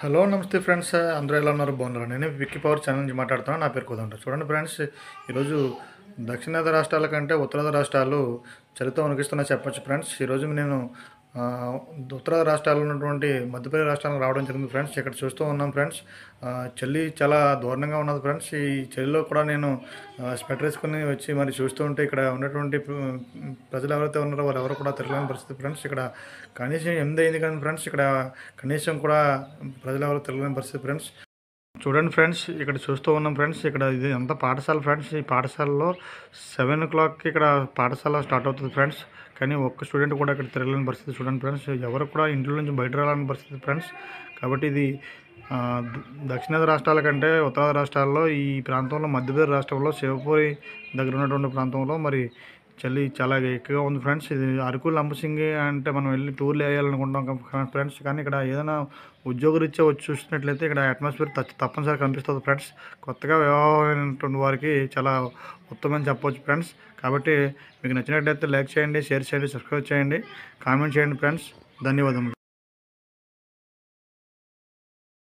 Hello నమస్తే friends, అందరూ ఎలా ఉన్నారు? బాగున్నారు? నేను విక్కీ పవర్ ఛానల్ నుంచి మాట్లాడుతున్నాను. నా పేరు కుదంట. చూడండి ఫ్రెండ్స్, ఈరోజు దక్షిణాది రాష్ట్రాల కంటే ఉత్తరాది రాష్ట్రాలు చలితో వణికిస్తున్నా చెప్పొచ్చు ఫ్రెండ్స్. ఈరోజు నేను ఉత్తరాది రాష్ట్రాల్లో ఉన్నటువంటి మధ్యప్రదేశ్ రాష్ట్రానికి రావడం జరిగింది ఫ్రెండ్స్. ఇక్కడ చూస్తూ ఉన్నాం ఫ్రెండ్స్, చలి చాలా దారుణంగా ఉన్నది ఫ్రెండ్స్. ఈ చలిలో కూడా నేను స్వెటర్ వేసుకుని వచ్చి మరి చూస్తూ ఉంటే ఇక్కడ ఉన్నటువంటి ప్రజలు ఎవరైతే ఉన్నారో వారు ఎవరు కూడా తిరగలేని పరిస్థితి ఫ్రెండ్స్. ఇక్కడ కనీసం 8 అయింది కానీ ఫ్రెండ్స్, ఇక్కడ కనీసం కూడా ప్రజలు ఎవరు తిరగలేని పరిస్థితి ఫ్రెండ్స్. చూడండి ఫ్రెండ్స్, ఇక్కడ చూస్తూ ఉన్నాం ఫ్రెండ్స్. ఇక్కడ ఇది అంతా పాఠశాల ఫ్రెండ్స్. ఈ పాఠశాలలో 7 o'clockకి ఇక్కడ పాఠశాల స్టార్ట్ అవుతుంది ఫ్రెండ్స్. కానీ ఒక్క స్టూడెంట్ కూడా ఇక్కడ తిరగలేని పరిస్థితి చూడండి ఫ్రెండ్స్. ఎవరు కూడా ఇంట్లో నుంచి బయట రాలేని పరిస్థితి ఫ్రెండ్స్. కాబట్టి ఇది దక్షిణాది రాష్ట్రాల కంటే ఉత్తరాది రాష్ట్రాల్లో ఈ ప్రాంతంలో మధ్యప్రదేశ్ రాష్ట్రంలో శివపురి దగ్గర ఉన్నటువంటి ప్రాంతంలో మరి చలి చాలా ఎక్కువగా ఉంది ఫ్రెండ్స్. ఇది అరకు లంబసింగి అంటే మనం వెళ్ళి టూర్లు వేయాలనుకుంటాం ఫ్రెండ్స్. కానీ ఇక్కడ ఏదైనా ఉద్యోగరీత్యా వచ్చి చూసినట్లయితే ఇక్కడ అట్మాస్ఫియర్ తప్పనిసరిగా కనిపిస్తుంది ఫ్రెండ్స్. కొత్తగా వివాహమైనటువంటి వారికి చాలా ఉత్తమని చెప్పవచ్చు ఫ్రెండ్స్. కాబట్టి మీకు నచ్చినట్లయితే లైక్ చేయండి, షేర్ చేయండి, సబ్స్క్రైబ్ చేయండి, కామెంట్ చేయండి ఫ్రెండ్స్. ధన్యవాదములు.